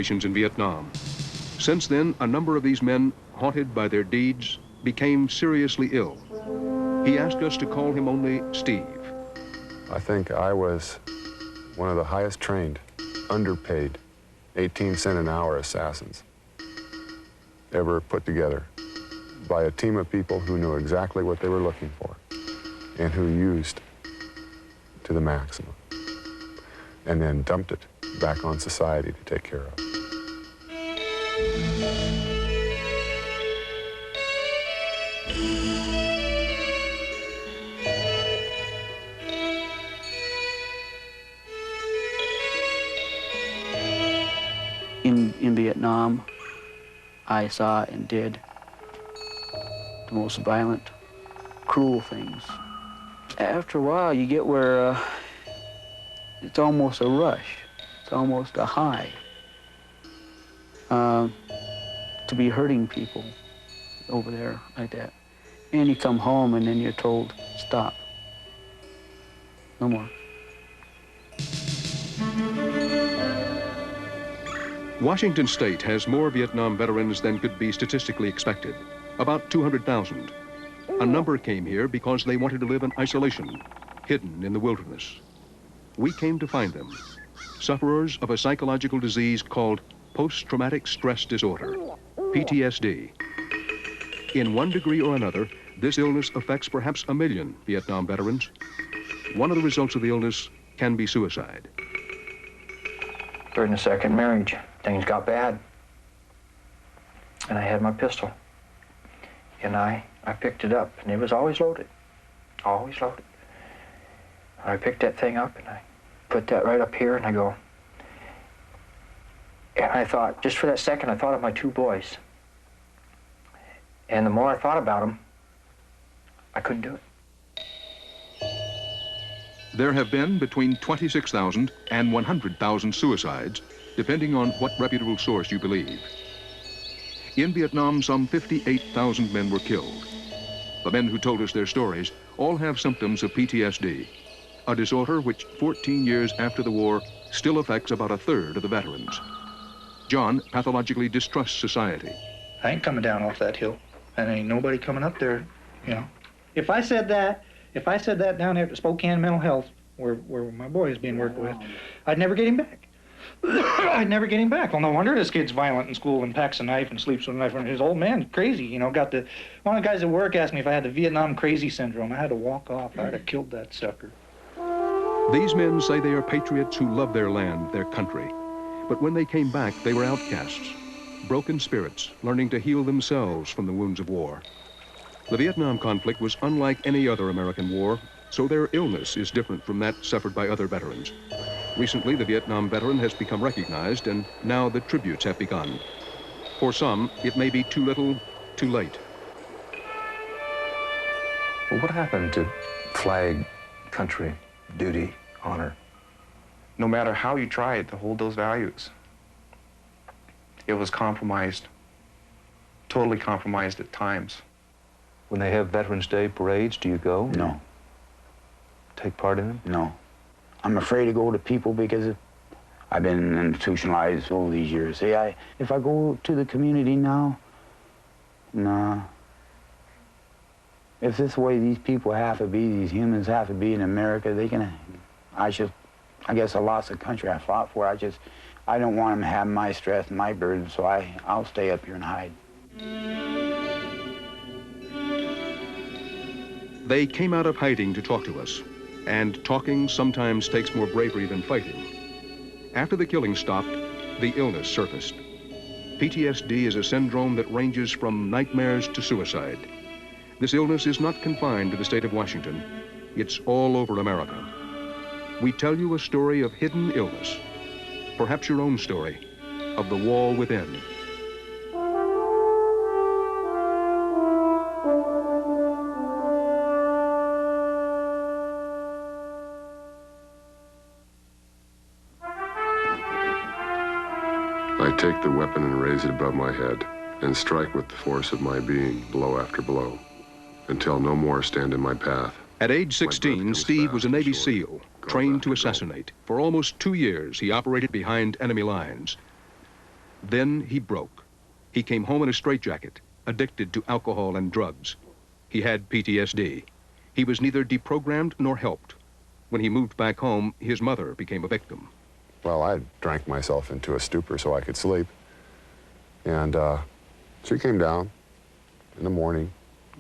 in Vietnam. Since then, a number of these men, haunted by their deeds, became seriously ill. He asked us to call him only Steve. I think I was one of the highest trained, underpaid, 18-cent an hour assassins ever put together by a team of people who knew exactly what they were looking for and who used to the maximum and then dumped it back on society to take care of. In Vietnam, I saw and did the most violent, cruel things. After a while, you get where it's almost a rush. It's almost a high to be hurting people over there like that. And you come home and then you're told, stop. No more. Washington State has more Vietnam veterans than could be statistically expected, about 200,000. A number came here because they wanted to live in isolation, hidden in the wilderness. We came to find them, sufferers of a psychological disease called post-traumatic stress disorder, PTSD. In one degree or another, this illness affects perhaps 1 million Vietnam veterans. One of the results of the illness can be suicide. During the second marriage, things got bad. And I had my pistol. And I picked it up, and it was always loaded. Always loaded. I picked that thing up, and I put that right up here, and I go. And I thought, just for that second, I thought of my 2 boys. And the more I thought about them, I couldn't do it. There have been between 26,000 and 100,000 suicides, depending on what reputable source you believe. In Vietnam, some 58,000 men were killed. The men who told us their stories all have symptoms of PTSD, a disorder which 14 years after the war still affects about 1/3 of the veterans. John pathologically distrusts society. I ain't coming down off that hill, and ain't nobody coming up there, you know. If I said that down there at the Spokane Mental Health, where my boy is being worked with, I'd never get him back. I'd never get him back. Well, no wonder this kid's violent in school and packs a knife and sleeps with a knife. And his old man's crazy, you know. One of the guys at work asked me if I had the Vietnam crazy syndrome. I had to walk off. I'd have killed that sucker. These men say they are patriots who love their land, their country. But when they came back, they were outcasts, broken spirits, learning to heal themselves from the wounds of war. The Vietnam conflict was unlike any other American war, so their illness is different from that suffered by other veterans. Recently, the Vietnam veteran has become recognized, and now the tributes have begun. For some, it may be too little, too late. Well, what happened to flag, country, duty, honor? No matter how you tried to hold those values, it was compromised, totally compromised at times. When they have Veterans Day parades, do you go? No. Take part in them? No. I'm afraid to go to people because I've been institutionalized all these years. See, if I go to the community now, nah. If this way these people have to be, these humans have to be in America, I guess I lost the country I fought for. I don't want them to have my stress and my burden, so I'll stay up here and hide. They came out of hiding to talk to us, and talking sometimes takes more bravery than fighting. After the killing stopped, the illness surfaced. PTSD is a syndrome that ranges from nightmares to suicide. This illness is not confined to the state of Washington. It's all over America. We tell you a story of hidden illness, perhaps your own story, of the wall within. I take the weapon and raise it above my head and strike with the force of my being, blow after blow, until no more stand in my path. At age 16, Steve was a Navy SEAL, trained to assassinate. For almost 2 years, he operated behind enemy lines. Then he broke. He came home in a straitjacket, addicted to alcohol and drugs. He had PTSD. He was neither deprogrammed nor helped. When he moved back home, his mother became a victim. Well, I drank myself into a stupor so I could sleep. And she came down in the morning,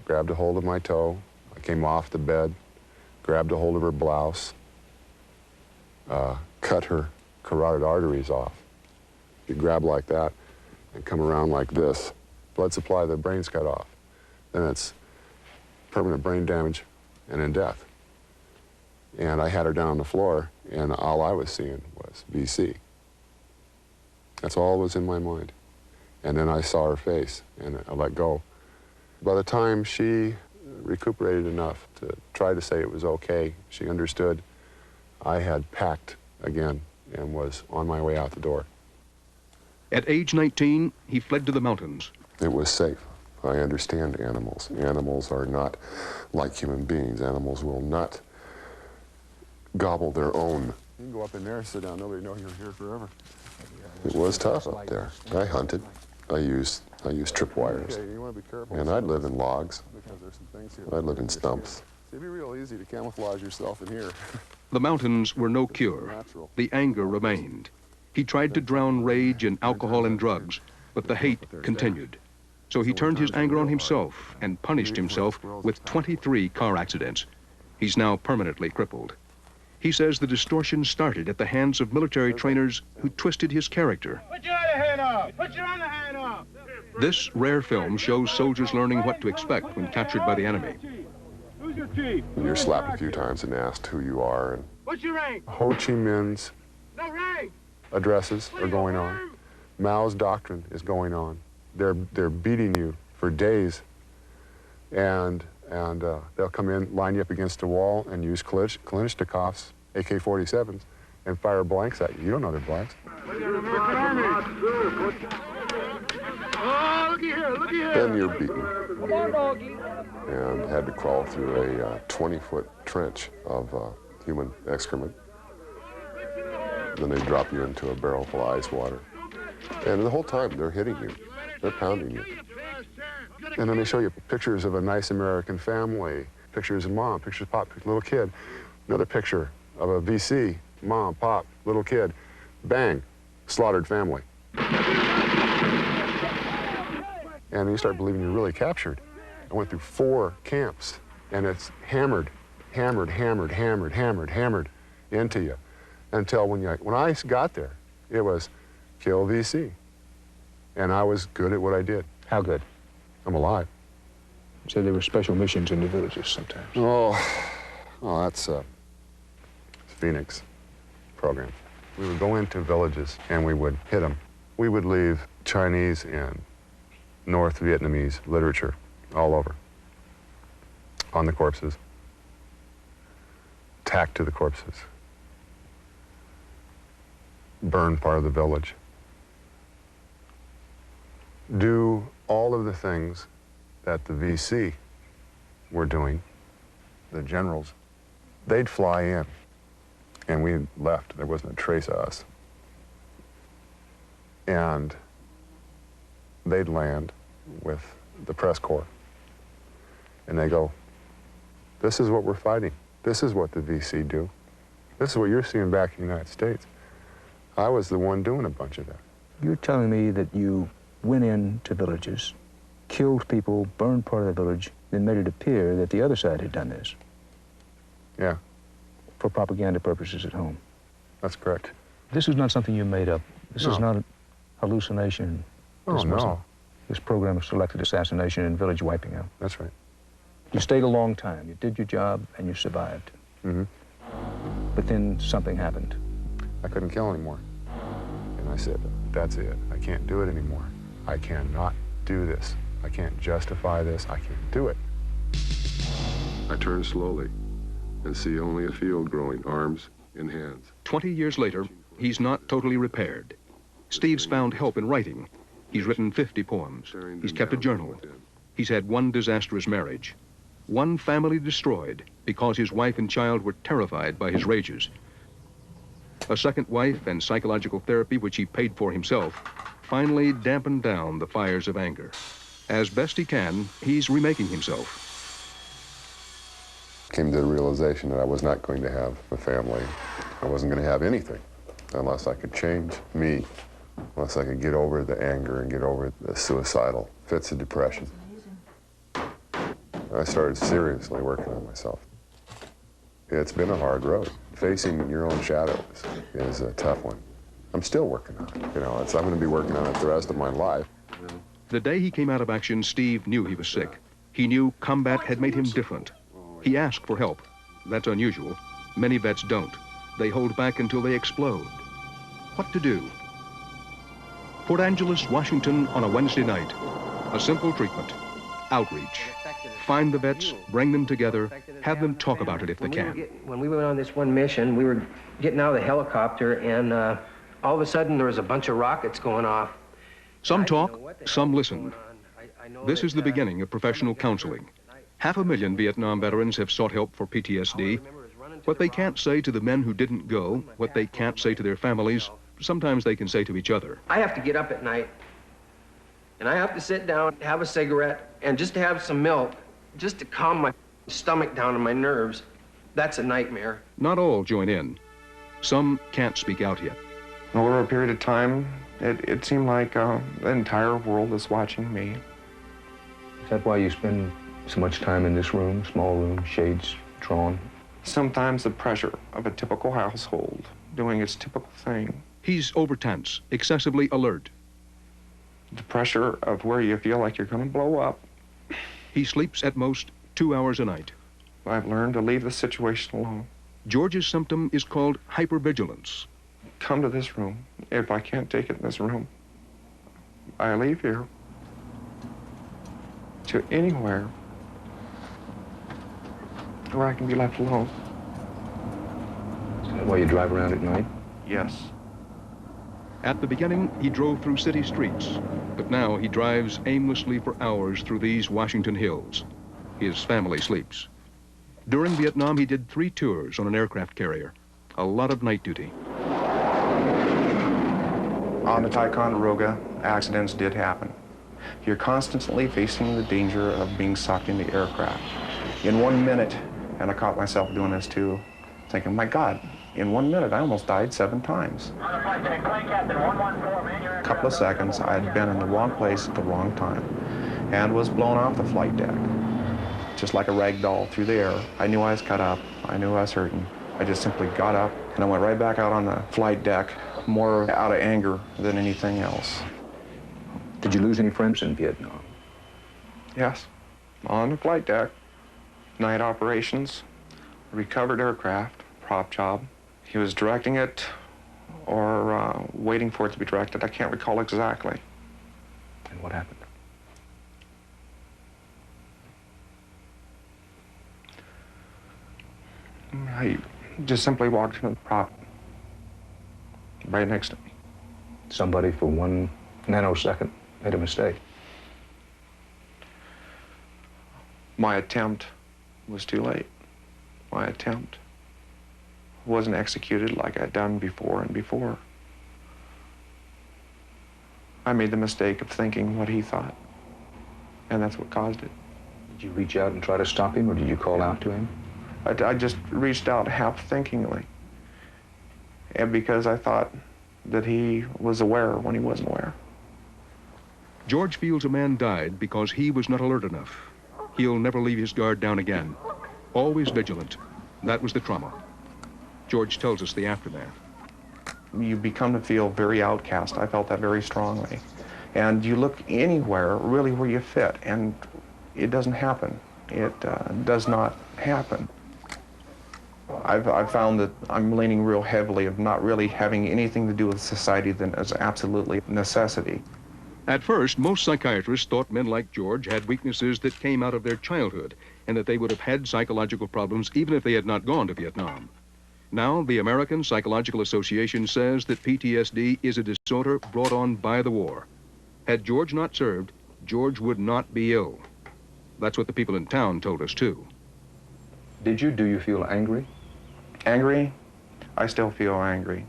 grabbed a hold of my toe. I came off the bed, grabbed a hold of her blouse, cut her carotid arteries off. You grab like that and come around like this. Blood supply, the brain's cut off. Then it's permanent brain damage and then death. And I had her down on the floor, and all I was seeing was VC. That's all was in my mind. And then I saw her face, and I let go. By the time she recuperated enough to try to say it was okay, she understood I had packed again and was on my way out the door. At age 19, he fled to the mountains. It was safe. I understand animals. Animals are not like human beings. Animals will not gobble their own. You can go up in there and sit down. Nobody knows you're here forever. It was tough up there. I hunted. I used tripwires. Okay, you want to be careful. And I'd live in logs. Because there's some things here. I'd live in stumps. It'd be real easy to camouflage yourself in here. The mountains were no cure. The anger remained. He tried to drown rage in alcohol and drugs, but the hate continued. So he turned his anger on himself and punished himself with 23 car accidents. He's now permanently crippled. He says the distortion started at the hands of military trainers who twisted his character. Put your other hand up! Put your other hand up! This rare film shows soldiers learning what to expect when captured by the enemy. Who's your chief? You're slapped a few times and asked who you are. And What's your rank? Ho Chi Minh's No rank! addresses are going on. Mao's doctrine is going on. They're beating you for days, and they'll come in, line you up against a wall, and use Kalashnikovs, AK-47s, and fire blanks at you. You don't know they're blanks. Oh, looky here, looky here! Then you're beaten, Come on, doggy! and had to crawl through a 20-foot trench of human excrement. Then they drop you into a barrel full of ice water. And the whole time, they're hitting you. They're pounding you. And then they show you pictures of a nice American family, pictures of mom, pictures of pop, little kid. Another picture of a VC, mom, pop, little kid. Bang, slaughtered family. And you start believing you're really captured. I went through 4 camps, and it's hammered into you. Until when I got there, it was kill VC. And I was good at what I did. How good? I'm alive. So there were special missions in the villages sometimes. Oh, that's Phoenix program. We would go into villages and we would hit them. We would leave Chinese and North Vietnamese literature all over on the corpses, tacked to the corpses, burn part of the village. Do all of the things that the VC were doing, the generals. They'd fly in, and we left. There wasn't a trace of us. And they'd land with the press corps, and they go, this is what we're fighting. This is what the VC do. This is what you're seeing back in the United States. I was the one doing a bunch of that. You're telling me that you went into villages, killed people, burned part of the village, then made it appear that the other side had done this. Yeah. For propaganda purposes at home. That's correct. This is not something you made up. This is not a hallucination. Oh, no. This program of selected assassination and village wiping out. That's right. You stayed a long time. You did your job, and you survived. Mm-hmm. But then something happened. I couldn't kill anymore. And I said, that's it. I can't do it anymore. I cannot do this. I can't justify this. I can't do it. I turn slowly and see only a field growing, arms and hands. 20 years later, he's not totally repaired. Steve's found help in writing. He's written 50 poems. He's kept a journal. He's had 1 disastrous marriage. 1 family destroyed because his wife and child were terrified by his rages. A second wife and psychological therapy, which he paid for himself, finally dampened down the fires of anger. As best he can, he's remaking himself. Came to the realization that I was not going to have a family. I wasn't going to have anything unless I could change me, unless I could get over the anger and get over the suicidal fits of depression. I started seriously working on myself. It's been a hard road. Facing your own shadows is a tough one. I'm still working on it. You know, I'm going to be working on it the rest of my life. The day he came out of action, Steve knew he was sick. He knew combat had made him different. He asked for help. That's unusual. Many vets don't. They hold back until they explode. What to do? Port Angeles, Washington on a Wednesday night. A simple treatment. Outreach. Find the vets, bring them together, have them talk about it if they can. When we went on this one mission, we were getting out of the helicopter, and all of a sudden there was a bunch of rockets going off. Some talk, some listen. This is the beginning of professional counseling. 500,000 Vietnam veterans have sought help for PTSD. What they can't say to the men who didn't go, what they can't say to their families, sometimes they can say to each other. I have to get up at night, and I have to sit down, have a cigarette, and just to have some milk, just to calm my stomach down and my nerves. That's a nightmare. Not all join in. Some can't speak out yet. Over a period of time, it seemed like the entire world was watching me. Is that why you spend so much time in this room, small room, shades drawn? Sometimes the pressure of a typical household doing its typical thing. He's overtense, excessively alert. The pressure of where you feel like you're going to blow up. He sleeps at most 2 hours a night. I've learned to leave the situation alone. George's symptom is called hypervigilance. Come to this room. If I can't take it in this room, I leave here to anywhere where I can be left alone. Is that why you drive around at night? Yes. At the beginning, he drove through city streets, but now he drives aimlessly for hours through these Washington hills. His family sleeps. During Vietnam, he did 3 tours on an aircraft carrier. A lot of night duty. On the Ticonderoga, accidents did happen. You're constantly facing the danger of being sucked in the aircraft. In 1 minute, and I caught myself doing this too, thinking, my God, in 1 minute, I almost died 7 times. A couple of seconds, I had been in the wrong place at the wrong time and was blown off the flight deck, just like a rag doll through the air. I knew I was cut up. I knew I was hurting. I just simply got up, and I went right back out on the flight deck, more out of anger than anything else. Did you lose any friends in Vietnam? Yes, on the flight deck, night operations, recovered aircraft, prop job. He was directing it or waiting for it to be directed. I can't recall exactly. And what happened? He just simply walked into the prop right next to me. Somebody for 1 nanosecond made a mistake. My attempt was too late. My attempt wasn't executed like I'd done before and before. I made the mistake of thinking what he thought, and that's what caused it. Did you reach out and try to stop him, or did you call out to him? I just reached out half-thinkingly, and because I thought that he was aware when he wasn't aware. George feels a man died because he was not alert enough. He'll never leave his guard down again. Always vigilant. That was the trauma. George tells us the aftermath. You become to feel very outcast. I felt that very strongly. And you look anywhere, really, where you fit, and it doesn't happen. It does not happen. I've found that I'm leaning real heavily of not really having anything to do with society than as absolutely necessity. At first, most psychiatrists thought men like George had weaknesses that came out of their childhood and that they would have had psychological problems even if they had not gone to Vietnam. Now, the American Psychological Association says that PTSD is a disorder brought on by the war. Had George not served, George would not be ill. That's what the people in town told us, too. Do you feel angry? Angry? I still feel angry.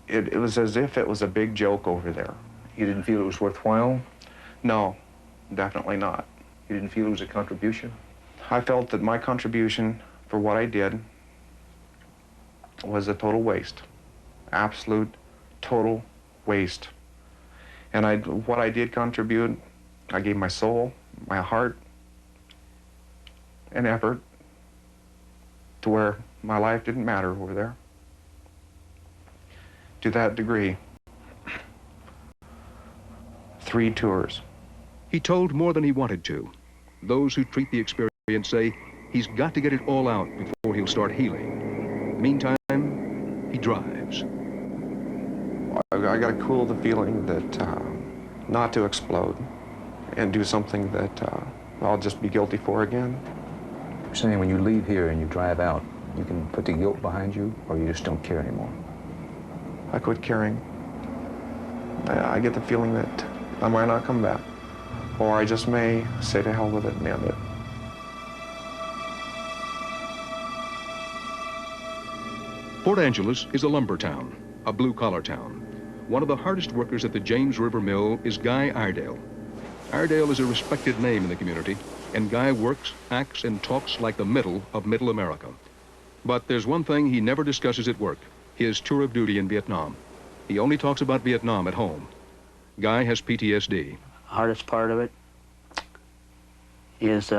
It was as if it was a big joke over there. You didn't feel it was worthwhile? No, definitely not. You didn't feel it was a contribution? I felt that my contribution for what I did was a total waste. Absolute, total waste. And what I did contribute, I gave my soul, my heart, and effort to where my life didn't matter over there. To that degree. 3 tours. He told more than he wanted to. Those who treat the experience say he's got to get it all out before he'll start healing. Meantime, he drives. I got to cool the feeling that not to explode and do something that I'll just be guilty for again. You're saying when you leave here and you drive out, you can put the guilt behind you, or you just don't care anymore? I quit caring. I get the feeling that I might not come back, or I just may say to hell with it and end it. Port Angeles is a lumber town, a blue-collar town. One of the hardest workers at the James River Mill is Guy Iredale. Iredale is a respected name in the community, and Guy works, acts, and talks like the middle of Middle America. But there's one thing he never discusses at work, his tour of duty in Vietnam. He only talks about Vietnam at home. Guy has PTSD. Hardest part of it is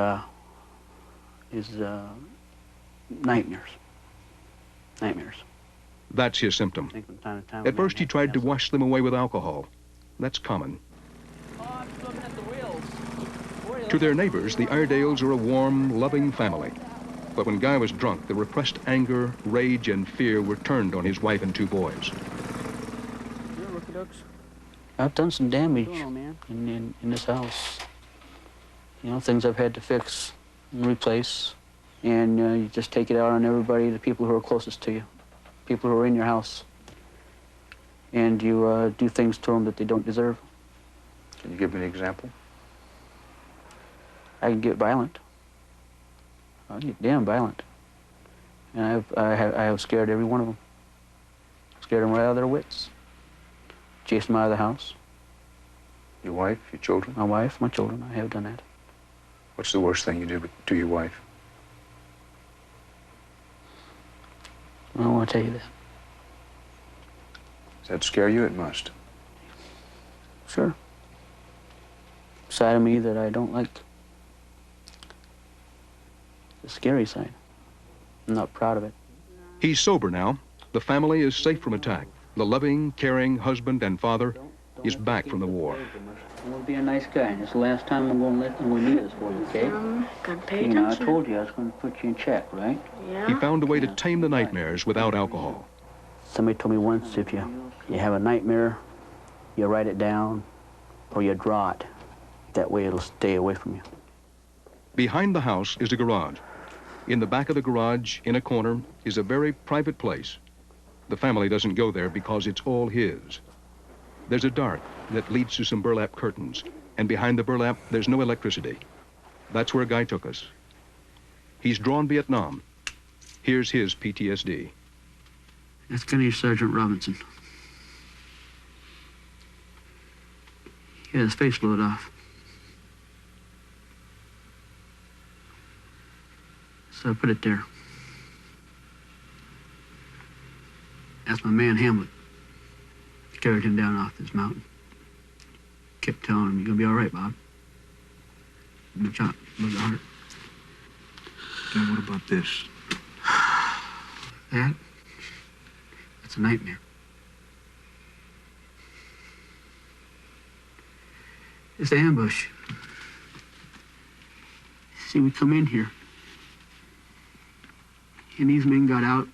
nightmares. Nightmares. That's his symptom. Think from time to time At first, he tried to wash them away with alcohol. That's common. To their neighbors, the Iredales are a warm, loving family. But when Guy was drunk, the repressed anger, rage, and fear were turned on his wife and 2 boys. I've done some damage in this house. You know, things I've had to fix and replace. And you just take it out on everybody, the people who are closest to you, people who are in your house. And you do things to them that they don't deserve. Can you give me an example? I can get violent. I get damn violent. And I have scared every one of them. Scared them right out of their wits. Chased them out of the house. Your wife, your children? My wife, my children, I have done that. What's the worst thing you did to your wife? I don't want to tell you that. Does that scare you? It must. Sure. Side of me that I don't like. The scary side. I'm not proud of it. He's sober now. The family is safe from attack. The loving, caring husband and father is back from the war. I'm going to be a nice guy. It's the last time I'm going to do this for you, okay? Gonna pay You know, I attention. told you I was going to put you in check, right? Yeah. He found a way to tame the nightmares without alcohol. Somebody told me once, if you have a nightmare, you write it down or you draw it. That way it'll stay away from you. Behind the house is a garage. In the back of the garage, in a corner, is a very private place. The family doesn't go there because it's all his. There's a dark that leads to some burlap curtains, and behind the burlap, there's no electricity. That's where Guy took us. He's drawn Vietnam. Here's his PTSD. That's Gunny Sergeant Robinson. He had his face blowed off. So I put it there. That's my man Hamlet. Carried him down off this mountain. Kept telling him, "You're gonna be all right, Bob." Been shot above the heart. Now, what about this? That's a nightmare. It's the ambush. See, we come in here, and these men got out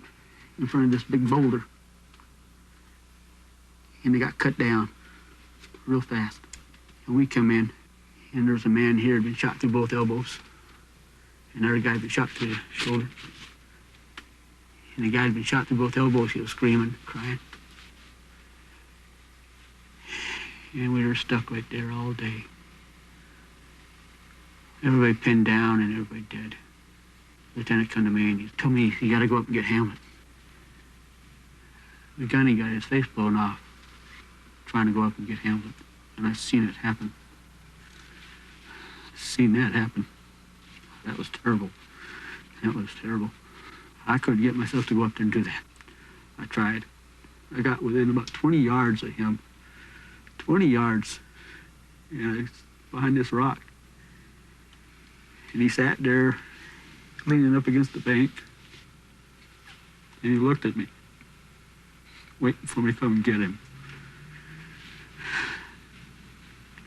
in front of this big boulder, and they got cut down real fast. And we come in, and there's a man here who'd been shot through both elbows. Another guy had been shot through the shoulder. And the guy had been shot through both elbows. He was screaming, crying. And we were stuck right there all day. Everybody pinned down and everybody dead. Lieutenant come to me and he told me, "You gotta go up and get Hamlet." The gunny got his face blown off trying to go up and get Hamlet. And I've seen it happen. Seen that happen. That was terrible. That was terrible. I couldn't get myself to go up there and do that. I tried. I got within about 20 yards of him. 20 yards. And behind this rock. And he sat there, leaning up against the bank. And he looked at me, waiting for me to come and get him.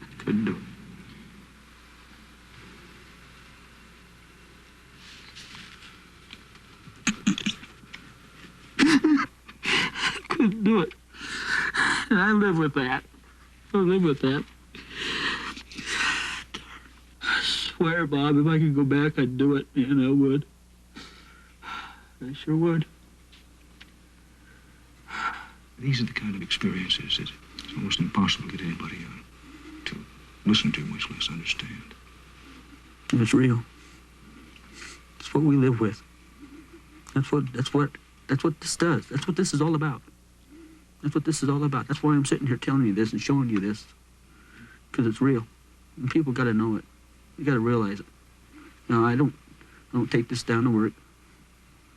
I couldn't do it. Couldn't do it. And I live with that. I live with that. I swear, Bob, if I could go back, I'd do it, and I would. I sure would. These are the kind of experiences that it's almost impossible to get anybody to listen to, much less understand. And it's real. It's what we live with. That's what this does. That's what this is all about. That's what this is all about. That's why I'm sitting here telling you this and showing you this. Because it's real. And people got to know it. You got to realize it. Now, I don't take this down to work.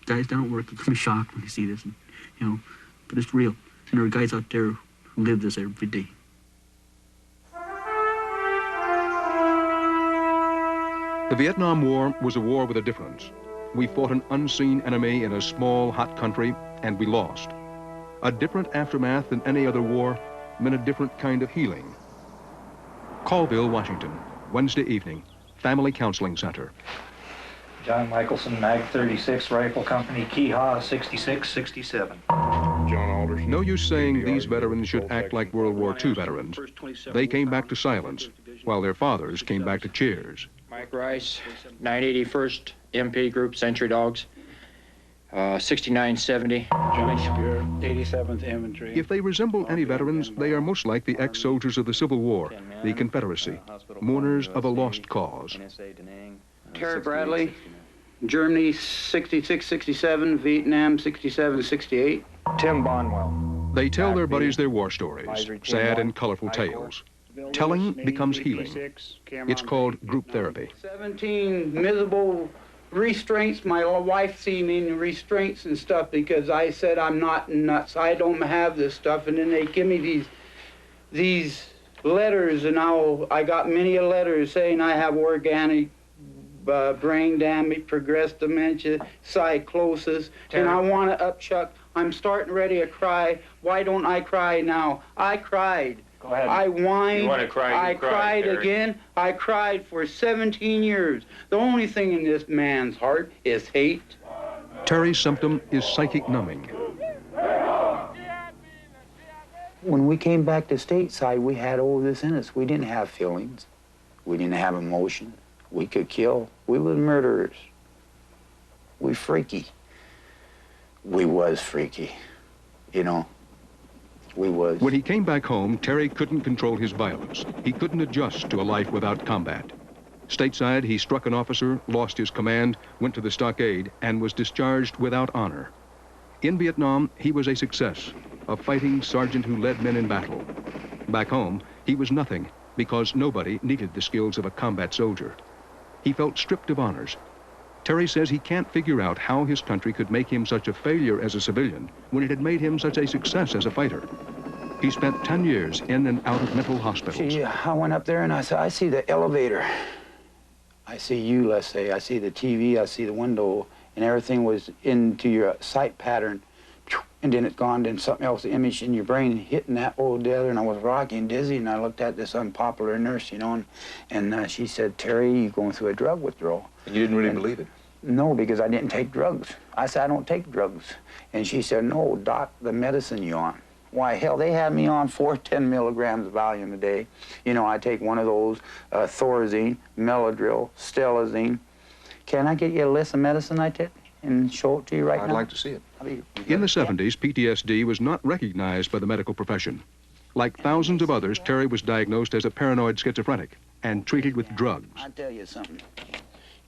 Guys down at work are going to be shocked when they see this, and, you know, but it's real. And there are guys out there who live this every day. The Vietnam War was a war with a difference. We fought an unseen enemy in a small, hot country, and we lost. A different aftermath than any other war meant a different kind of healing. Colville, Washington, Wednesday evening, Family Counseling Center. John Michelson, Mag 36 Rifle Company, Keehaw, 6667. John Alderson. No use saying these veterans should act like World War II veterans. They came back to silence, while their fathers came back to cheers. Mike Rice, 981st MP Group, Century Dogs, 6970. John Spear, 87th Infantry. If they resemble any veterans, they are most like the ex-soldiers of the Civil War, the Confederacy, mourners of a lost cause. Terry Bradley, Germany 66-67, Vietnam 67-68. Tim Bonwell. They tell their buddies their war stories, sad and colorful tales. Telling becomes healing. It's called group therapy. 17 miserable restraints. My wife see me in restraints and stuff because I said I'm not nuts. I don't have this stuff. And then they give me these letters, and I got many letters saying I have organic brain damage, progressed dementia, psychosis, and I want to upchuck. I'm starting ready to cry. Why don't I cry now? I cried. Go ahead. I whined. You want to cry? I cried Terry. again. I cried for 17 years. The only thing in this man's heart is hate. Terry's symptom is psychic numbing. When we came back to stateside, we had all this in us. We didn't have feelings. We didn't have emotion. We could kill. We were murderers. We freaky. We was freaky, you know. We was. When he came back home, Terry couldn't control his violence. He couldn't adjust to a life without combat. Stateside, he struck an officer, lost his command, went to the stockade, and was discharged without honor. In Vietnam, he was a success, a fighting sergeant who led men in battle. Back home, he was nothing because nobody needed the skills of a combat soldier. He felt stripped of honors. Terry says he can't figure out how his country could make him such a failure as a civilian when it had made him such a success as a fighter. He spent 10 years in and out of mental hospitals. See, I went up there and I said, I see the elevator. I see you, let's say. I see the TV, I see the window, and everything was into your sight pattern. And then it's gone, then something else, the image in your brain hitting that old the other, and I was rocking dizzy, and I looked at this unpopular nurse, you know, and she said, Terry, you're going through a drug withdrawal. And you didn't really believe it? No, because I didn't take drugs. I said, I don't take drugs. And she said, no, doc, the medicine you're on. Why, hell, they had me on 10 milligrams of Valium a day. You know, I take one of those, Thorazine, Meladryl, Stelazine. Can I get you a list of medicine I take and show it to you right now? I'd like to see it. In the 70s, PTSD was not recognized by the medical profession. Like thousands of others, Terry was diagnosed as a paranoid schizophrenic and treated with drugs. I'll tell you something.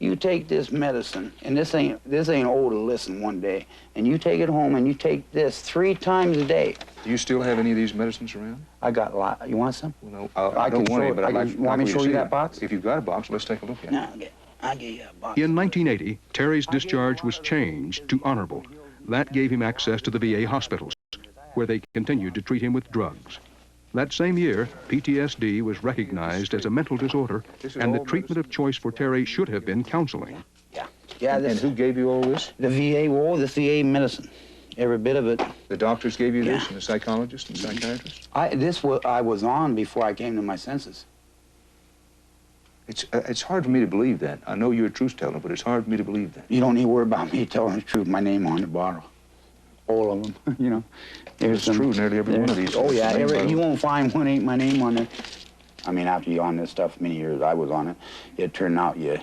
you take this medicine, and this ain't old to listen one day, and you take it home and you take this 3 times a day. Do you still have any of these medicines around? I got a lot. You want some? Well, no, I don't want any, but I'd like want me to show you see that it. box? If you've got a box, let's take a look at it. No, I'll get you a box. In 1980, Terry's discharge was changed to honorable. That gave him access to the VA hospitals, where they continued to treat him with drugs. That same year, PTSD was recognized as a mental disorder, and the treatment of choice for Terry should have been counseling. Yeah, And who gave you all this? The VA, the VA medicine. Every bit of it. The doctors gave you this, and the psychologist and psychiatrist? I was on before I came to my senses. It's hard for me to believe that. I know you're a truth teller, but it's hard for me to believe that. You don't need to worry about me telling the truth. My name on the bottle. All of them, you know. It's true, nearly every one of these. Oh, yeah, you won't find one ain't my name on there. I mean, after you're on this stuff, many years I was on it, it turned out you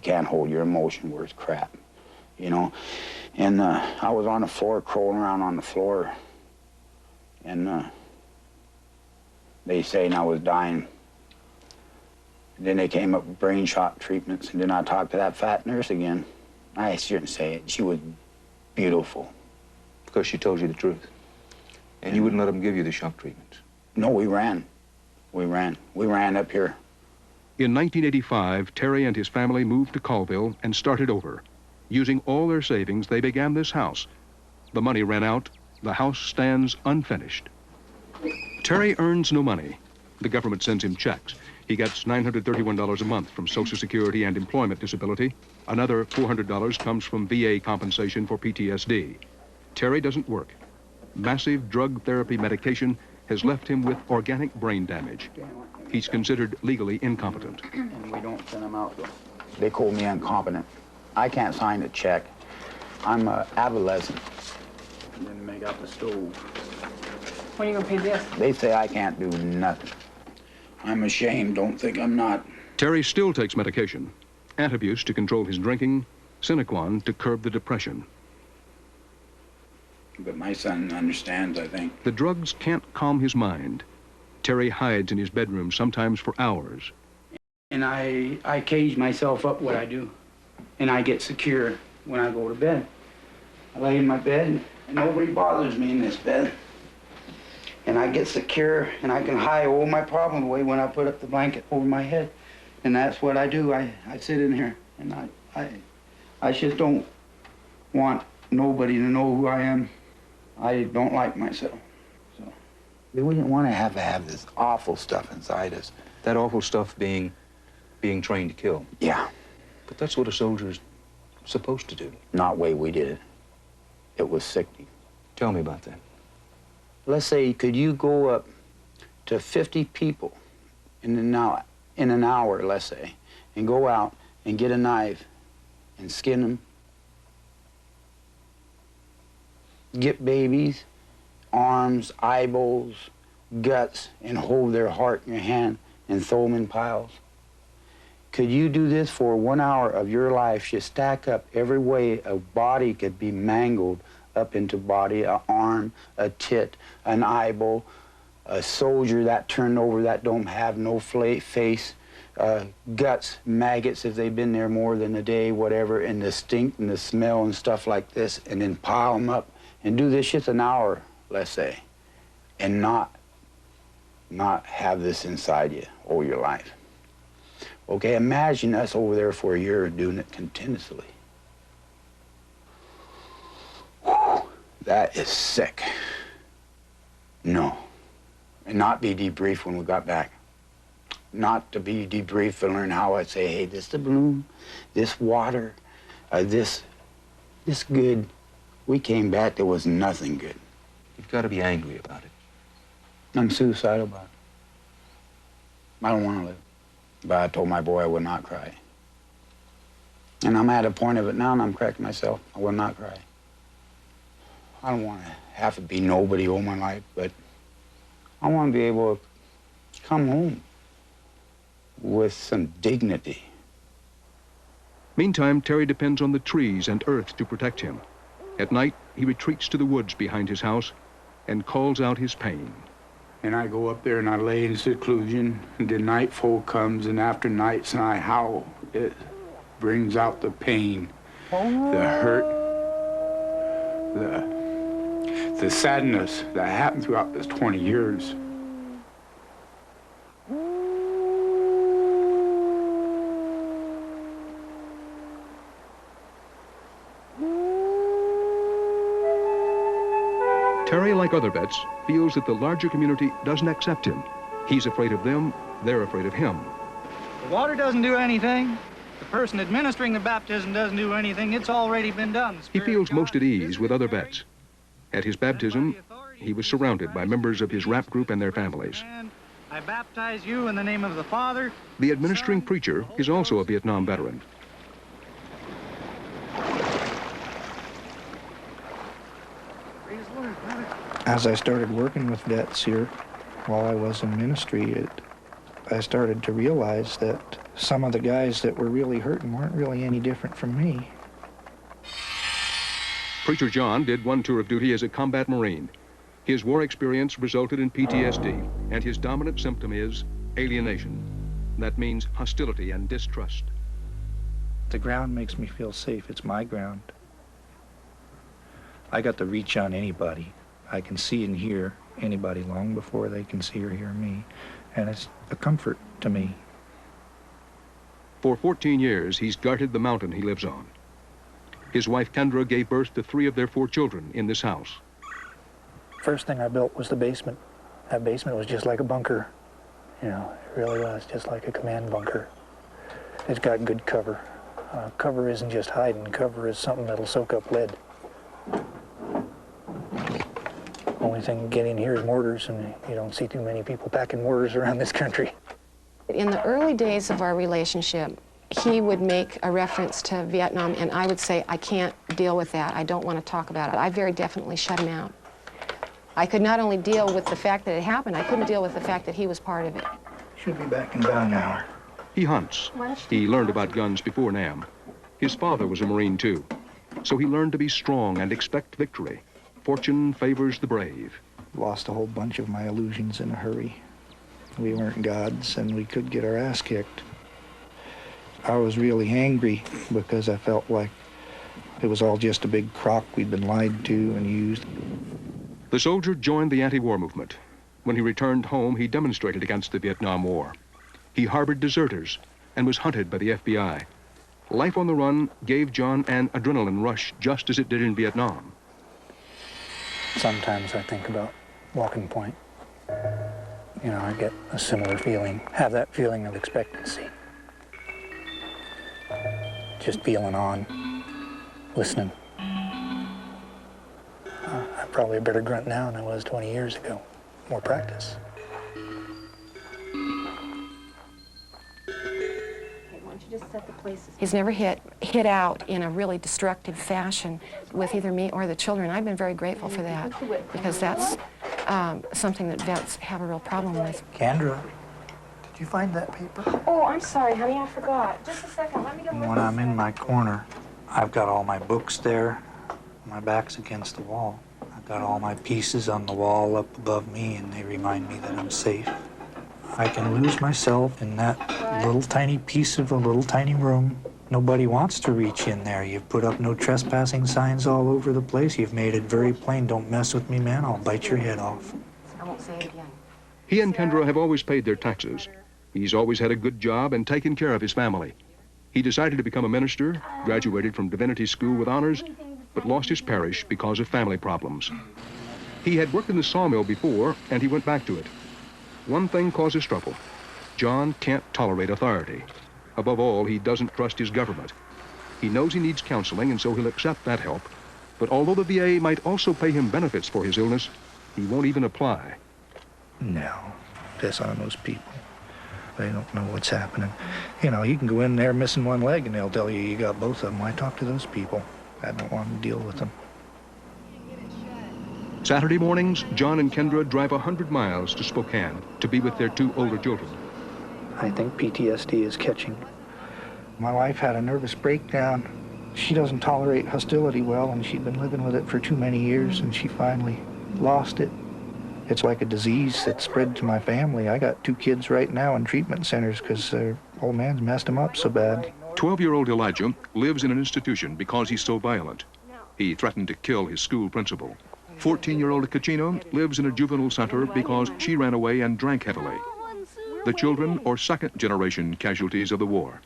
can't hold your emotion where it's crap, you know. And I was on the floor, crawling around on the floor, and they saying I was dying. And then they came up with brain shock treatments, and then I talked to that fat nurse again. I shouldn't say it. She was beautiful. Because she told you the truth. And you wouldn't let them give you the shock treatments. No, we ran. We ran up here. In 1985, Terry and his family moved to Colville and started over. Using all their savings, they began this house. The money ran out. The house stands unfinished. Terry earns no money. The government sends him checks. He gets $931 a month from Social Security and employment disability. Another $400 comes from VA compensation for PTSD. Terry doesn't work. Massive drug therapy medication has left him with organic brain damage. He's considered legally incompetent. And we don't send him out. They call me incompetent. I can't sign a check. I'm an adolescent. And then make out the stove. When are you gonna pay this? They say I can't do nothing. I'm ashamed. Don't think I'm not. Terry still takes medication. Antabuse to control his drinking, Sinequan to curb the depression. But my son understands, I think. The drugs can't calm his mind. Terry hides in his bedroom, sometimes for hours. And I cage myself up what I do. And I get secure when I go to bed. I lay in my bed, and nobody bothers me in this bed. And I get secure, and I can hide all my problem away when I put up the blanket over my head. And that's what I do. I sit in here, and I just don't want nobody to know who I am. I don't like myself. So We wouldn't want to have this awful stuff inside us. That awful stuff being trained to kill. Yeah. But that's what a soldier's supposed to do. Not the way we did it. It was sickening. Tell me about that. Let's say, could you go up to 50 people in an hour, let's say, and go out and get a knife and skin them? Get babies, arms, eyeballs, guts, and hold their heart in your hand and throw them in piles? Could you do this for 1 hour of your life? Just stack up every way a body could be mangled up into body, an arm, a tit, an eyeball, a soldier that turned over that don't have no face, guts, maggots if they've been there more than a day, whatever, and the stink and the smell and stuff like this, and then pile them up and do this just an hour, let's say, and not have this inside you all your life. Okay, imagine us over there for a year doing it continuously. Whew, that is sick. No. And not be debriefed when we got back. Not to be debriefed and learn how I say, hey, this the balloon, this water, this good. We came back, there was nothing good. You've got to be angry about it. I'm suicidal about it. I don't want to live. But I told my boy I would not cry. And I'm at a point of it now, and I'm correcting myself. I will not cry. I don't want to have to be nobody all my life, but I want to be able to come home with some dignity. Meantime, Terry depends on the trees and earth to protect him. At night, he retreats to the woods behind his house and calls out his pain. And I go up there and I lay in seclusion, and then nightfall comes, and after nights and I howl. brings out the pain, the hurt, the sadness that happened throughout this 20 years. Terry, like other vets, feels that the larger community doesn't accept him. He's afraid of them, they're afraid of him. The water doesn't do anything. The person administering the baptism doesn't do anything. It's already been done. He feels most at ease with other vets. At his baptism, he was surrounded by members of his rap group and their families. I baptize you in the name of the Father. The administering preacher is also a Vietnam veteran. As I started working with vets here, while I was in ministry, I started to realize that some of the guys that were really hurting weren't really any different from me. Preacher John did one tour of duty as a combat Marine. His war experience resulted in PTSD, and his dominant symptom is alienation. That means hostility and distrust. The ground makes me feel safe. It's my ground. I got the reach on anybody. I can see and hear anybody long before they can see or hear me, and it's a comfort to me. For 14 years, he's guarded the mountain he lives on. His wife, Kendra, gave birth to 3 of their 4 children in this house. First thing I built was the basement. That basement was just like a bunker. You know, it really was, just like a command bunker. It's got good cover. Cover isn't just hiding. Cover is something that'll soak up lead. Only thing getting here is mortars, and you don't see too many people packing mortars around this country. In the early days of our relationship, he would make a reference to Vietnam, and I would say, I can't deal with that. I don't want to talk about it. I very definitely shut him out. I could not only deal with the fact that it happened, I couldn't deal with the fact that he was part of it. Should be back in about an hour. He hunts. He learned about guns before NAM. His father was a Marine too, so he learned to be strong and expect victory. Fortune favors the brave. Lost a whole bunch of my illusions in a hurry. We weren't gods, and we could get our ass kicked. I was really angry because I felt like it was all just a big crock we'd been lied to and used. The soldier joined the anti-war movement. When he returned home, he demonstrated against the Vietnam War. He harbored deserters and was hunted by the FBI. Life on the run gave John an adrenaline rush, just as it did in Vietnam. Sometimes I think about walking point. You know, I get a similar feeling, have that feeling of expectancy. Just feeling on, listening. I'm probably a better grunt now than I was 20 years ago. More practice. He's never hit out in a really destructive fashion with either me or the children. I've been very grateful for that, because that's something that vets have a real problem with. Kendra, did you find that paper? Oh, I'm sorry, honey, I forgot. Just a second, let me go look. When I'm in my corner, I've got all my books there. My back's against the wall. I've got all my pieces on the wall up above me, and they remind me that I'm safe. I can lose myself in that little tiny piece of a little tiny room. Nobody wants to reach in there. You've put up no trespassing signs all over the place. You've made it very plain, don't mess with me, man, I'll bite your head off. I won't say it again. He and Kendra have always paid their taxes. He's always had a good job and taken care of his family. He decided to become a minister, graduated from divinity school with honors, but lost his parish because of family problems. He had worked in the sawmill before, and he went back to it. One thing causes trouble. John can't tolerate authority. Above all, he doesn't trust his government. He knows he needs counseling, and so he'll accept that help. But although the VA might also pay him benefits for his illness, he won't even apply. No, dishonest people. They don't know what's happening. You know, you can go in there missing one leg, and they'll tell you you got both of them. Why talk to those people? I don't want to deal with them. Saturday mornings, John and Kendra drive 100 miles to Spokane to be with their 2 older children. I think PTSD is catching. My wife had a nervous breakdown. She doesn't tolerate hostility well, and she'd been living with it for too many years, and she finally lost it. It's like a disease that spread to my family. I got 2 kids right now in treatment centers because their old man's messed them up so bad. 12-year-old Elijah lives in an institution because he's so violent. He threatened to kill his school principal. 14-year-old Kachina lives in a juvenile center because she ran away and drank heavily. The children are second-generation casualties of the war.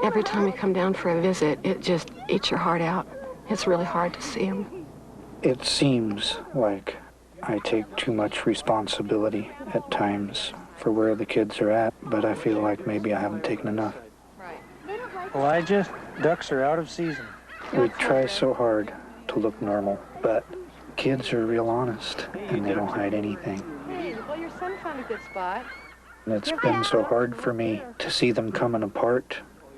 Every time you come down for a visit, it just eats your heart out. It's really hard to see them. It seems like I take too much responsibility at times for where the kids are at, but I feel like maybe I haven't taken enough. Elijah, ducks are out of season. We try so hard to look normal, but kids are real honest, and they don't hide anything. Well, your son found a good spot. And it's been so hard for me to see them coming apart,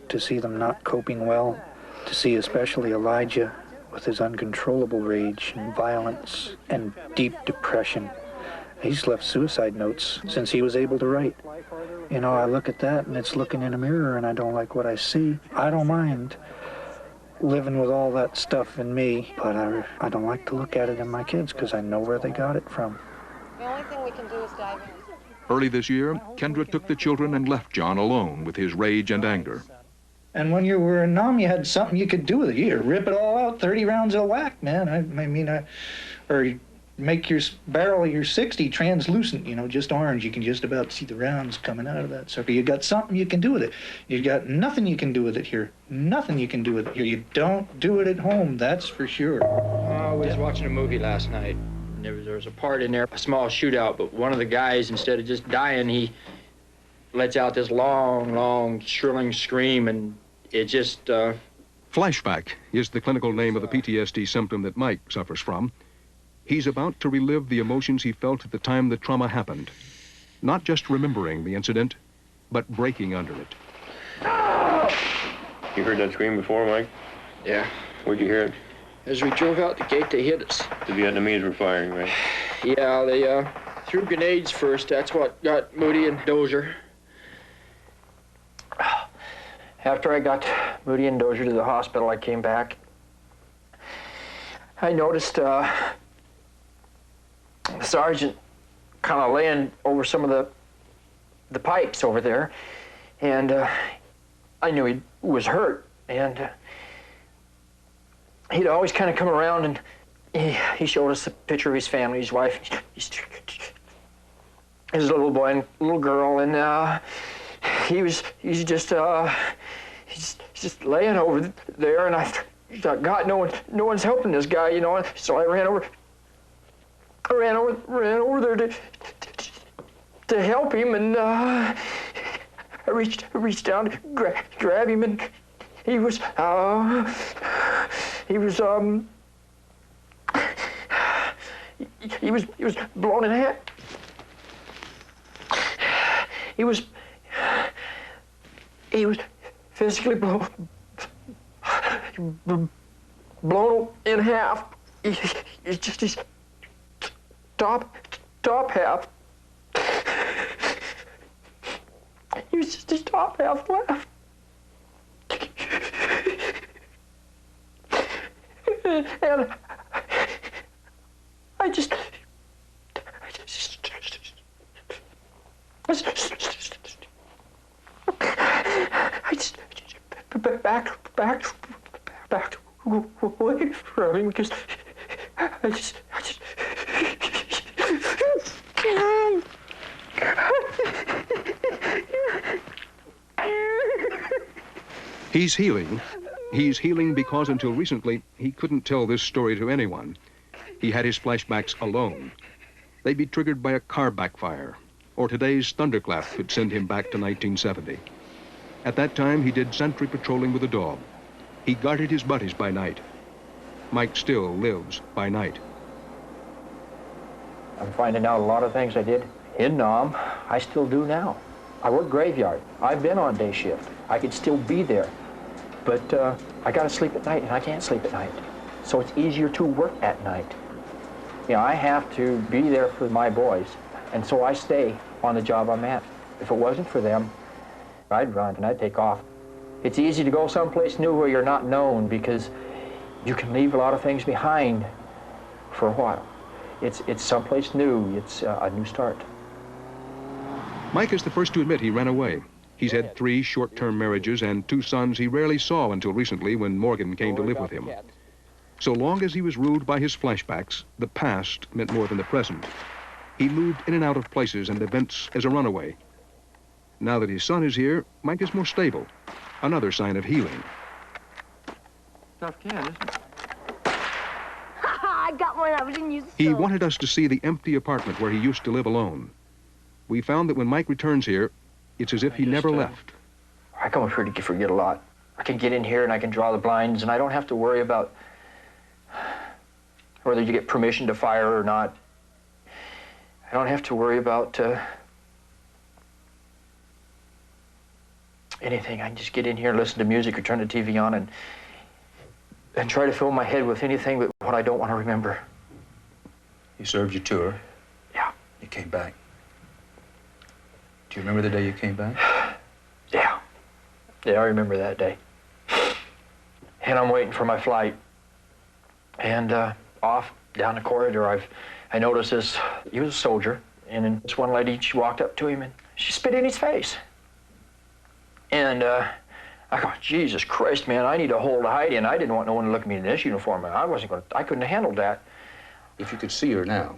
to see them not coping well, to see especially Elijah with his uncontrollable rage and violence and deep depression. He's left suicide notes since he was able to write. You know, I look at that and it's looking in a mirror and I don't like what I see. I don't mind living with all that stuff in me, but I don't like to look at it in my kids because I know where they got it from. The only thing we can do is dive in. Early this year, Kendra took the children and left John alone with his rage and anger. And when you were in Nam, you had something you could do with it. You could rip it all out, 30 rounds of whack, man. Or you make your barrel of your 60 translucent, you know, just orange. You can just about see the rounds coming out of that sucker. You got something you can do with it. You got nothing you can do with it here. Nothing you can do with it here. You don't do it at home, that's for sure. I was watching a movie last night. And there was a part in there, a small shootout, but one of the guys, instead of just dying, he lets out this long, shrilling scream, and it just... Flashback is the clinical name of the PTSD symptom that Mike suffers from. He's about to relive the emotions he felt at the time the trauma happened. Not just remembering the incident, but breaking under it. You heard that scream before, Mike? Yeah. Where'd you hear it? As we drove out the gate, they hit us. The Vietnamese were firing, right? Yeah, they threw grenades first. That's what got Moody and Dozier. After I got Moody and Dozier to the hospital, I came back. I noticed the sergeant kind of laying over some of the pipes over there, and I knew he was hurt, and he'd always kind of come around, and he showed us a picture of his family, his wife, his little boy and little girl, and he's just laying over there, and I thought, God, no one's helping this guy, you know. So I ran over there to help him, and I reached down to grab him, and he was blown in half. He was physically blown in half. It's just his top half. He was just his top half left. And I just backed away from him because I just He's healing. He's healing because until recently, he couldn't tell this story to anyone. He had his flashbacks alone. They'd be triggered by a car backfire, or today's thunderclap could send him back to 1970. At that time, he did sentry patrolling with a dog. He guarded his buddies by night. Mike still lives by night. I'm finding out a lot of things I did in Nam, I still do now. I work graveyard. I've been on day shift. I could still be there. But I gotta sleep at night, and I can't sleep at night. So it's easier to work at night. You know, I have to be there for my boys, and so I stay on the job I'm at. If it wasn't for them, I'd run and I'd take off. It's easy to go someplace new where you're not known because you can leave a lot of things behind for a while. It's someplace new. It's a new start. Mike is the first to admit he ran away. He's had 3 short-term marriages and 2 sons he rarely saw until recently when Morgan came to live with him. So long as he was ruled by his flashbacks, the past meant more than the present. He moved in and out of places and events as a runaway. Now that his son is here, Mike is more stable. Another sign of healing. Tough can, isn't it? I got one. I was in use. He wanted us to see the empty apartment where he used to live alone. We found that when Mike returns here, it's as if he never left. I come up here to forget a lot. I can get in here and I can draw the blinds, and I don't have to worry about whether you get permission to fire or not. I don't have to worry about anything. I can just get in here, listen to music, or turn the TV on, and try to fill my head with anything but what I don't want to remember. You served your tour. Yeah. You came back. Do you remember the day you came back? Yeah. Yeah, I remember that day. And I'm waiting for my flight. And off down the corridor, I noticed this. He was a soldier, and then this one lady, she walked up to him and she spit in his face. And I go, Jesus Christ, man, I need to hold Heidi, and I didn't want no one to look at me in this uniform. I couldn't have handled that. If you could see her now,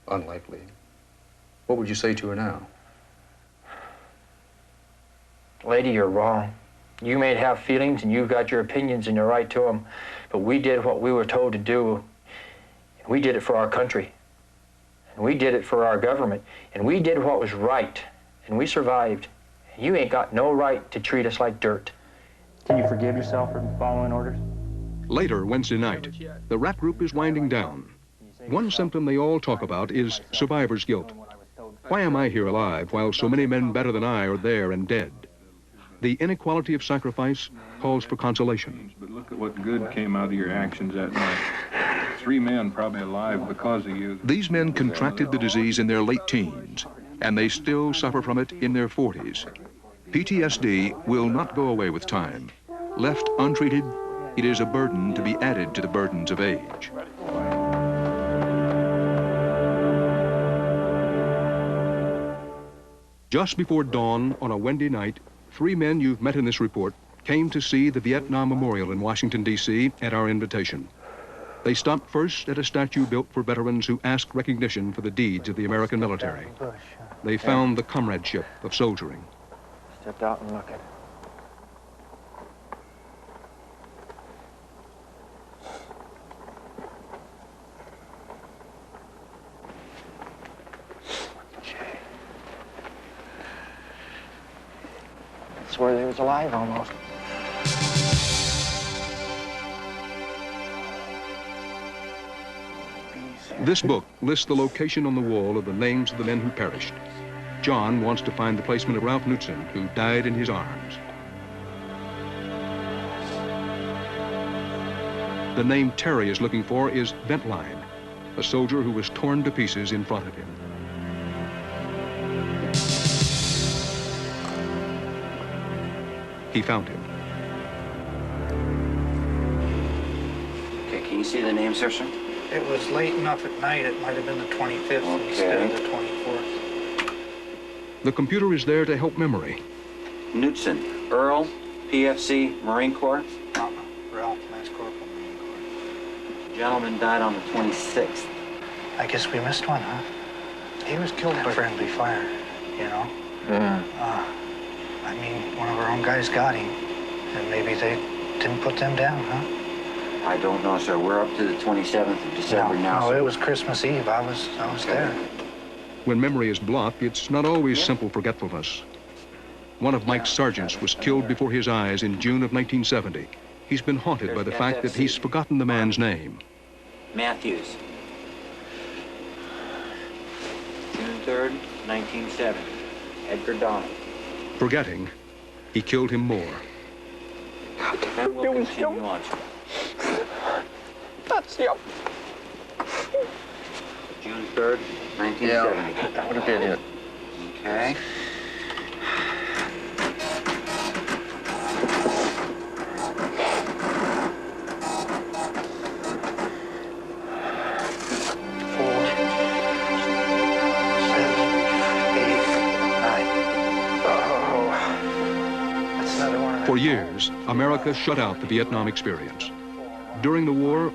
unlikely, what would you say to her now? Lady, you're wrong. You may have feelings and you've got your opinions and you're right to them, but we did what we were told to do. And we did it for our country. And we did it for our government. And we did what was right. And we survived. And you ain't got no right to treat us like dirt. Can you forgive yourself for following orders? Later Wednesday night, the rap group is winding down. One symptom they all talk about is survivor's guilt. Why am I here alive while so many men better than I are there and dead? The inequality of sacrifice calls for consolation. But look at what good came out of your actions that night. 3 men probably alive because of you. These men contracted the disease in their late teens, and they still suffer from it in their 40s. PTSD will not go away with time. Left untreated, it is a burden to be added to the burdens of age. Just before dawn on a windy night, 3 men you've met in this report came to see the Vietnam Memorial in Washington, D.C. at our invitation. They stopped first at a statue built for veterans who ask recognition for the deeds of the American military. They found the comradeship of soldiering. Stepped out and looked at it. Where they was alive almost. This book lists the location on the wall of the names of the men who perished. John wants to find the placement of Ralph Knutson, who died in his arms. The name Terry is looking for is Ventline, a soldier who was torn to pieces in front of him. He found him. Okay, can you see the name, sir? It was late enough at night, it might have been the 25th instead of the 24th. The computer is there to help memory. Knutson, Earl, PFC, Marine Corps. Ralph, Lance Corporal, Marine Corps. Gentleman died on the 26th. I guess we missed one, huh? He was killed by friendly fire, you know? Yeah. I mean, one of our own guys got him, and maybe they didn't put them down, huh? I don't know, sir. We're up to the 27th of December now. No, sir. it was Christmas Eve. I was there. When memory is blocked, it's not always simple forgetfulness. One of Mike's sergeants was killed before his eyes in June of 1970. He's been haunted by the fact that he's forgotten the man's name. Matthews. June 3rd, 1970. Edgar Donald. Forgetting, he killed him more. And we'll continue on, sir. That's yep. June 3rd, 1970. Yeah, that would have been it. Okay. For years, America shut out the Vietnam experience. During the war,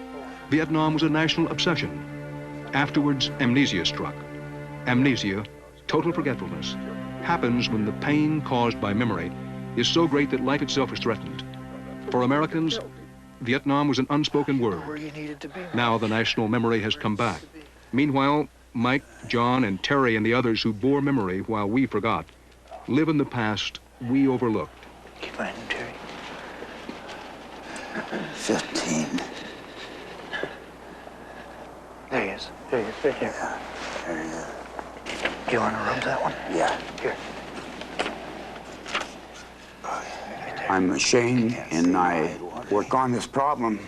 Vietnam was a national obsession. Afterwards, amnesia struck. Amnesia, total forgetfulness, happens when the pain caused by memory is so great that life itself is threatened. For Americans, Vietnam was an unspoken word. Now the national memory has come back. Meanwhile, Mike, John, and Terry and the others who bore memory while we forgot live in the past we overlooked. Keep finding Terry. 15. There he is. There he is. Right there. Yeah, there he is. Do you want to rub that one? Yeah. Here. I'm ashamed, and I work on this problem.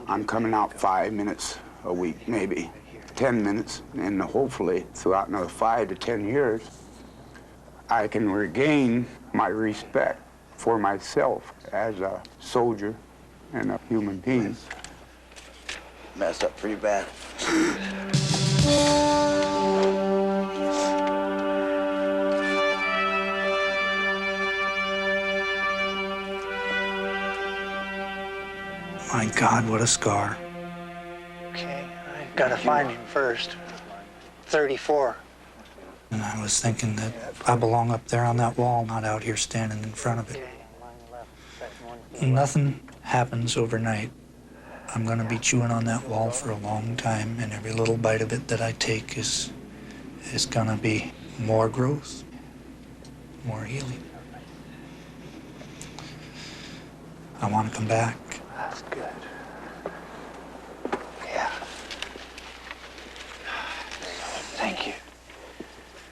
I'm coming out 5 minutes a week, maybe 10 minutes, and hopefully throughout another 5 to 10 years, I can regain my respect for myself as a soldier and a human being. Messed up pretty bad. My God, what a scar. Okay, I gotta find him first. 34. And I was thinking that I belong up there on that wall, not out here standing in front of it. Nothing happens overnight. I'm gonna be chewing on that wall for a long time, and every little bite of it that I take is gonna be more growth, more healing. I wanna come back. That's good. Yeah. Thank you.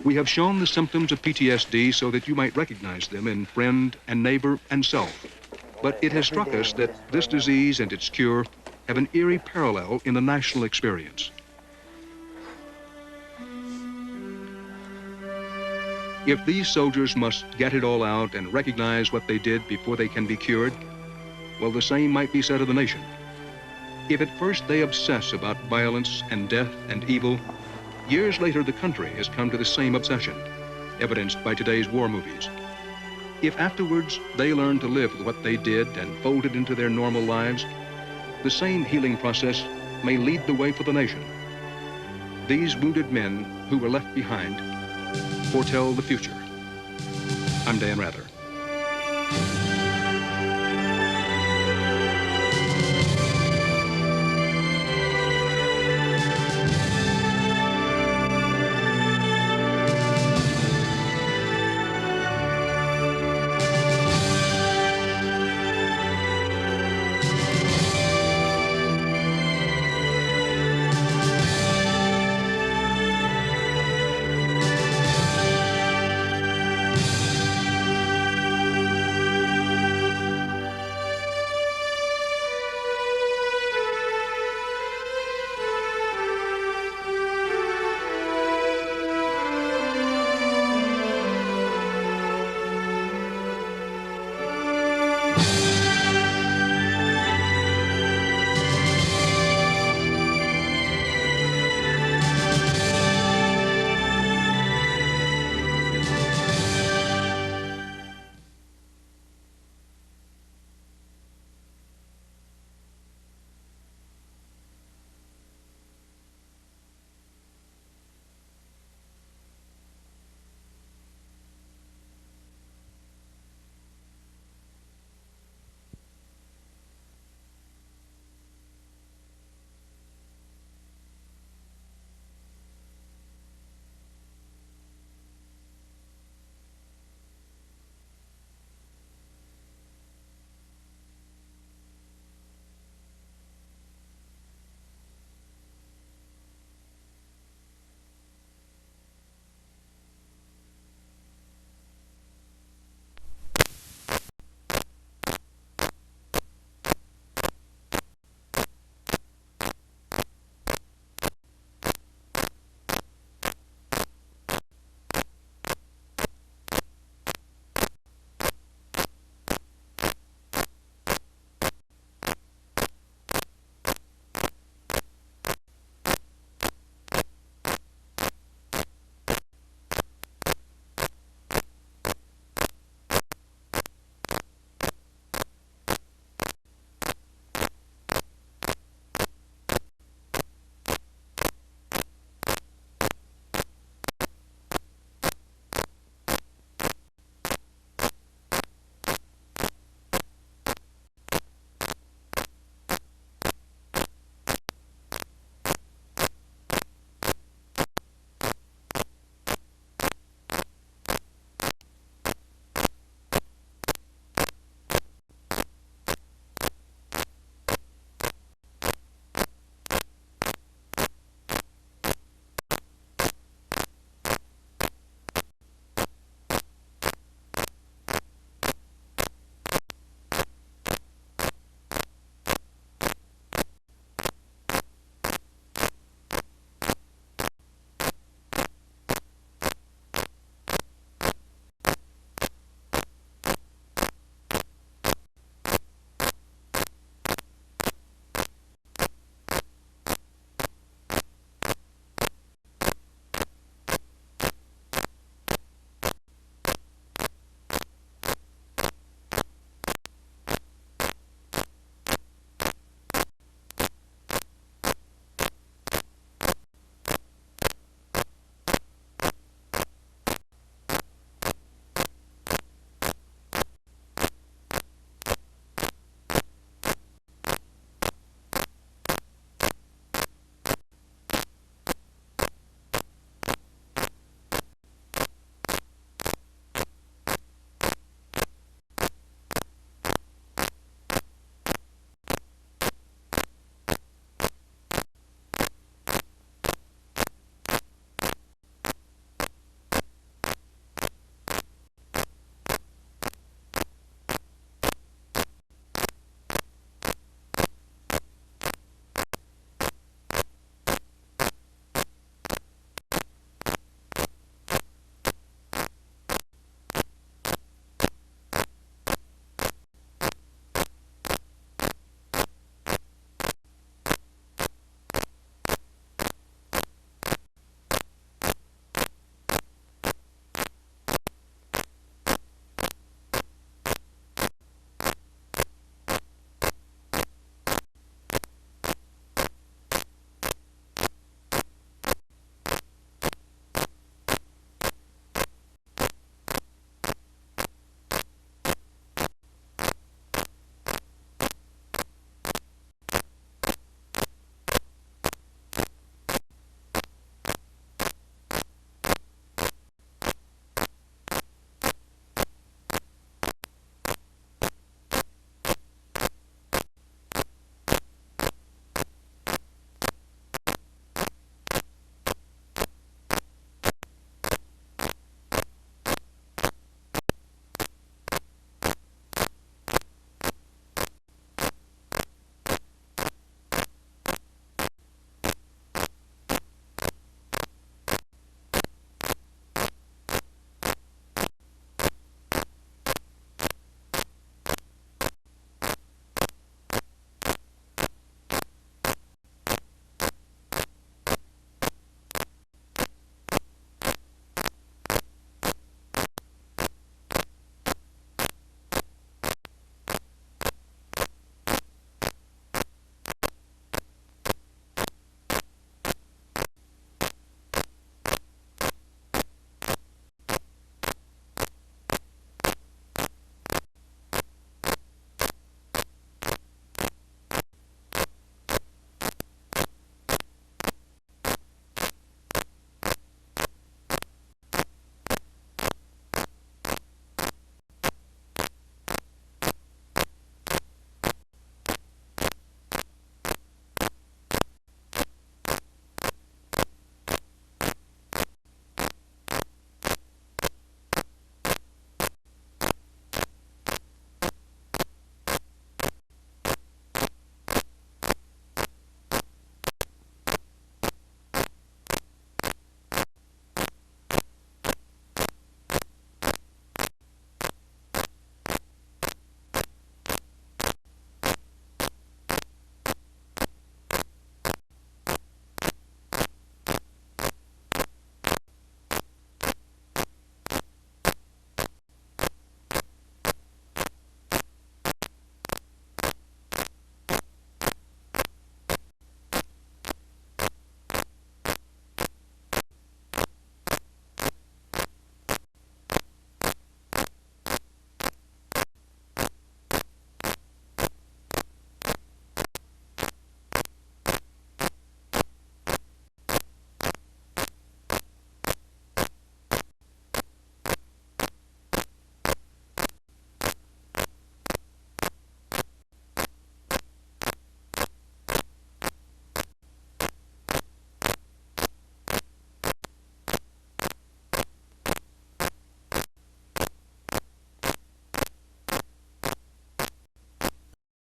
We have shown the symptoms of PTSD so that you might recognize them in friend and neighbor and self. But it has struck us that this disease and its cure have an eerie parallel in the national experience. If these soldiers must get it all out and recognize what they did before they can be cured, well, the same might be said of the nation. If at first they obsess about violence and death and evil, years later the country has come to the same obsession, evidenced by today's war movies. If afterwards they learn to live with what they did and fold it into their normal lives, the same healing process may lead the way for the nation. These wounded men who were left behind foretell the future. I'm Dan Rather.